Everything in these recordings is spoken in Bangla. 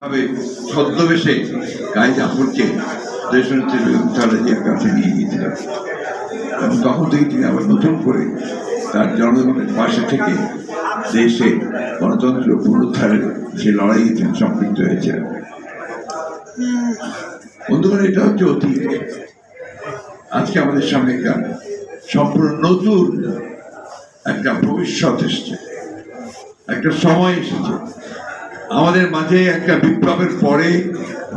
ভাবে ছদ্মবেশে গায়ে জাফরকে দেশনেত্রী খালেদার কাছে নিয়ে গিয়েছিলেন এবং তখন থেকে তিনি আবার নতুন করে তার জনগণের পাশে থেকে দেশে গণতন্ত্র পুনরুদ্ধারের সেই লড়াইয়ে তিনি সম্পৃক্ত হয়েছিলেন। বন্ধুগণ, এটা হচ্ছে অতীত। আজকে আমাদের সামনে একটা সম্পূর্ণ নতুন একটা ভবিষ্যৎ এসছে, একটা সময় এসেছে। আমাদের মাঝে একটা বিপ্লবের পরে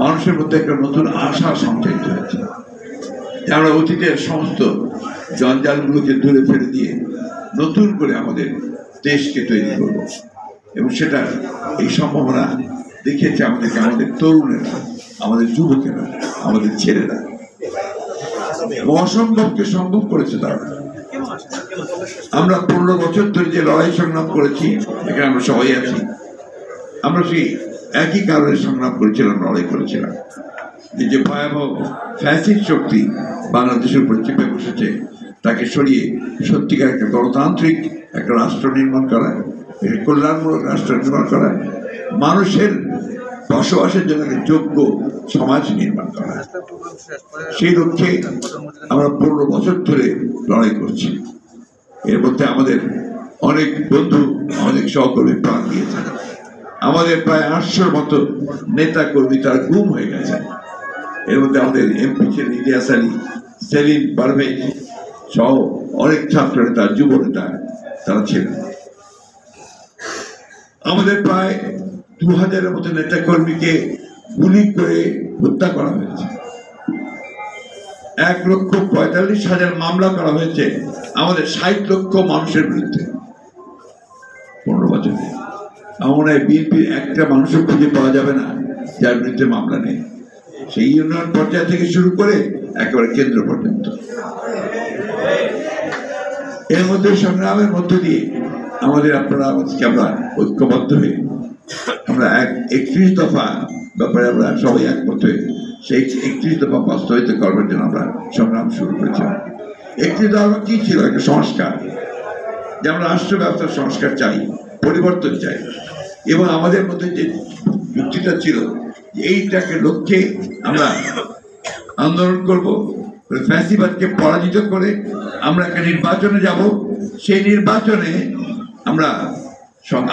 মানুষের মধ্যে একটা নতুন আশা সঞ্চারিত হয়েছে। আমরা অতীতের সমস্ত জঞ্জালগুলোকে দূরে ফেলে দিয়ে নতুন করে আমাদের দেশকে তৈরি করব, এবং সেটা এই সম্ভাবনা দেখিয়েছে আমাদেরকে আমাদের তরুণেরা, আমাদের যুবকেরা, আমাদের ছেলেরা। অসম্ভবকে সম্ভব করেছে তারা। আমরা 15 বছর ধরে যে লড়াই সংগ্রাম করেছি, এখানে আমরা সবাই আছি, আমরা সেই একই কারণে সংগ্রাম করেছিলাম, লড়াই করেছিলাম যে ভয়াবহ ফ্যাসিস্ট শক্তি বাংলাদেশের উপর চেপে বসেছে, তাকে সরিয়ে সত্যিকার একটা গণতান্ত্রিক একটা রাষ্ট্র নির্মাণ করা, কল্যাণমূলক রাষ্ট্র নির্মাণ করা, মানুষের বসবাসের জন্য যোগ্য সমাজ নির্মাণ করা। সেই লক্ষ্যে আমরা 15 বছর ধরে লড়াই করছি। এর মধ্যে আমাদের অনেক বন্ধু, অনেক সহকর্মী প্রাণ দিয়েছে। আমাদের প্রায় 800 মতো নেতা কর্মী তারা গুম হয়ে গেছে। এর মধ্যে আমাদের এমপি ছিলেন ইলিয়াস আলী, সেলিম পারভেজ সহ অনেক ছাত্র নেতা, যুব নেতা তারা ছিলেন। আমাদের প্রায় 2000-এর মতো নেতা কর্মীকে গুলি করে হত্যা করা হয়েছে। 1,45,000 মামলা করা হয়েছে আমাদের 60 লক্ষ মানুষের বিরুদ্ধে 15 বছরে। আমার মনে হয় বিএনপির একটা মানুষও খুঁজে পাওয়া যাবে না যার বিরুদ্ধে মামলা নেই, সেই ইউনিয়ন পর্যায় থেকে শুরু করে একেবারে কেন্দ্র পর্যন্ত। এর মধ্যে সংগ্রামের মধ্য দিয়ে আমাদের আপনারা আমরা ঐক্যবদ্ধ হয়ে আমরা 31 দফা ব্যাপারে আমরা সবাই একমত হয়ে সেই 31 দফা বাস্তবায়িত করবার জন্য আমরা সংগ্রাম শুরু করেছিলাম। 31 দফা কি ছিল? একটা সংস্কার, যে আমরা রাষ্ট্র ব্যবস্থার সংস্কার চাই, পরিবর্তন চাই, এবং আমাদের মধ্যে যে যুক্তিটা ছিল এইটাকে লক্ষ্যে আমরা আন্দোলন করব, ফ্যাসিবাদকে পরাজিত করে আমরা একটা নির্বাচনে যাব। সেই নির্বাচনে আমরা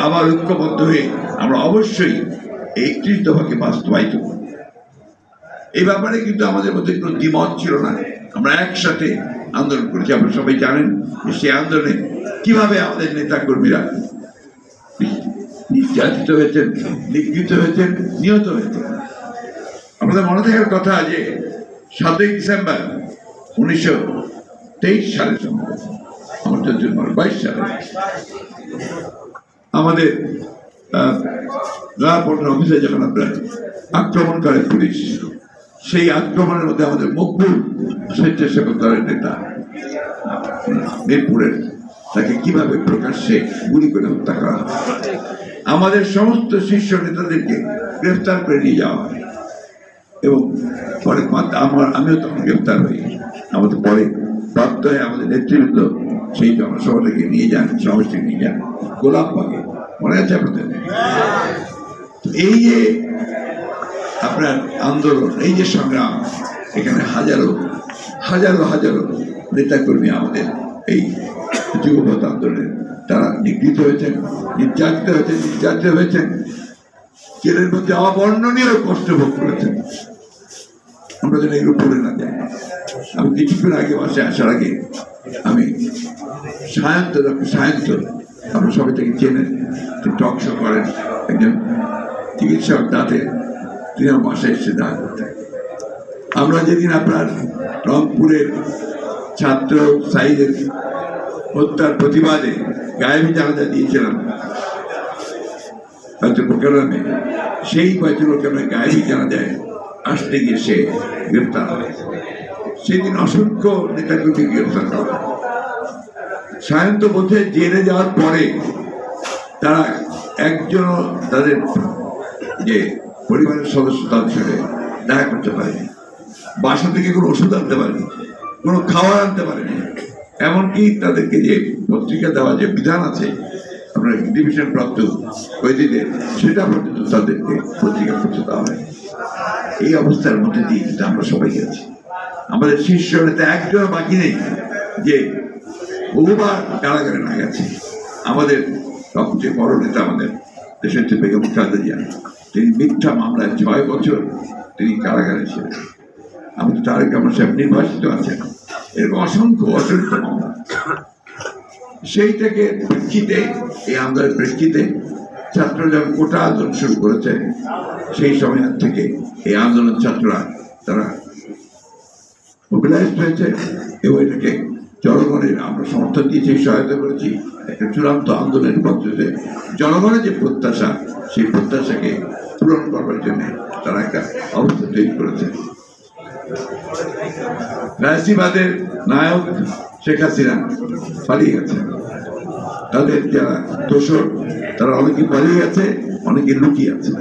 আবার ঐক্যবদ্ধ হয়ে আমরা অবশ্যই 31 দফাকে বাস্তবায়িত করব। এই ব্যাপারে কিন্তু আমাদের মধ্যে কোনো দ্বিমত ছিল না, আমরা একসাথে আন্দোলন করেছি। আপনারা সবাই জানেন যে সেই আন্দোলনে কিভাবে আমাদের নেতা কর্মীরা নির্যাতিত হয়েছেন, নিগৃহীত হয়েছেন, নিহত হয়েছেন। আমাদের মনে থাকার কথা যে 7ই ডিসেম্বর 1923 সালে, আমার 22 সালে আমাদের পল্টন অফিসে যখন আপনার আক্রমণ করে পুলিশ, সেই আক্রমণের মধ্যে আমাদের মকবুল স্বেচ্ছাসেবক দলের নেতা মিরপুরের, তাকে কিভাবে প্রকাশ্যে গুলি করে হত্যা করা হয়। আমাদের সমস্ত শীর্ষ নেতাদেরকে গ্রেফতার করে নিয়ে যাওয়া হয়, এবং পরে আমিও তখন গ্রেফতার হই। আমাদের পরে বাধ্য হয়ে আমাদের নেতৃবৃন্দ সেই জনসভাটাকে নিয়ে যান, সমাবেশটাকে নিয়ে যান গোলাপবাগে, মনে আছে আপনাদের? এই যে আপনার আন্দোলন, এই যে সংগ্রাম, এখানে হাজারো হাজারো হাজারো নেতাকর্মী আমাদের এই যুগপৎ আন্দোলনে তারা নিগৃহীত হয়েছেন, নির্যাতিত হয়েছেন, জেলের মধ্যে অবর্ণনীয় কষ্ট ভোগ করেছেন। আমরা যেন এগুলো পড়ে না যাই। আমি কিছুক্ষণ আগে বাসায় আসার আগে আমি সায়ন্ত আমরা সবাই থেকে চেনেন, টক শো করেন, একজন চিকিৎসক দাঁতের, তিনি আমার বাসায় এসে দেখা করতেন। আমরা যেদিন আপনার রংপুরের ছাত্র সাইদের হত্যার প্রতিবাদে গায়েবী জানাজা দিয়েছিলাম প্রোগ্রামে, সেই প্রোগ্রামে গায়েবী জানাজায় আসতে গিয়ে সে গ্রেপ্তার হয়। সেদিন অসংখ্য নেতাকর্মী গ্রেপ্তার করা। সায়ন্ত বলতে জেলে যাওয়ার পরে তারা একজন তাদের যে পরিবারের সদস্য তাদের সাথে দেখা করতে পারেনি, বাসা থেকে কোনো ওষুধ আনতে পারেনি, কোনো খাবার আনতে পারেনি, এমনকি তাদেরকে যে পত্রিকা দেওয়া যে বিধান আছে আপনার ডিভিশন প্রাপ্ত কয়েদিদের সেটা পর্যন্ত তাদেরকে পত্রিকা পৌঁছতে হবে। এই অবস্থার মধ্যে দিয়ে কিন্তু আমরা সবাই আছি। আমাদের শীর্ষ নেতা একজন বাকি নেই যে বহুবার কারাগারে না গেছে। আমাদের সবচেয়ে বড় নেতা আমাদের দেশের বেগম খালেদা জিয়া, তিনি মিথ্যা মামলায় 6 বছর তিনি কারাগারে ছিলেন। আমাদের তারেক রহমান সাহেব নির্বাসিত আছেন, এরকম অসংখ্য মামলা। সেইটাকে প্রেক্ষিতে, এই আন্দোলনের প্রেক্ষিতে ছাত্ররা যখন কোটা আন্দোলন শুরু করেছে, সেই সময় থেকে এই আন্দোলন ছাত্ররা তারা মোবিলাইজড হয়েছে এবং এটাকে জনগণের আমরা সমর্থন দিয়েছি, সহায়তা করেছি। একটা চূড়ান্ত আন্দোলনের পদ্ধতিতে জনগণের যে প্রত্যাশা, সেই প্রত্যাশাকে পূরণ করবার জন্য তারা একটা অবস্থা তৈরি করেছে। রাজনীতিবাদের নায়ক শেখ হাসিনা পালিয়ে গেছে, তাদের যারা দোষর তারা অনেকে পালিয়ে গেছে, অনেকে লুকিয়ে আছে।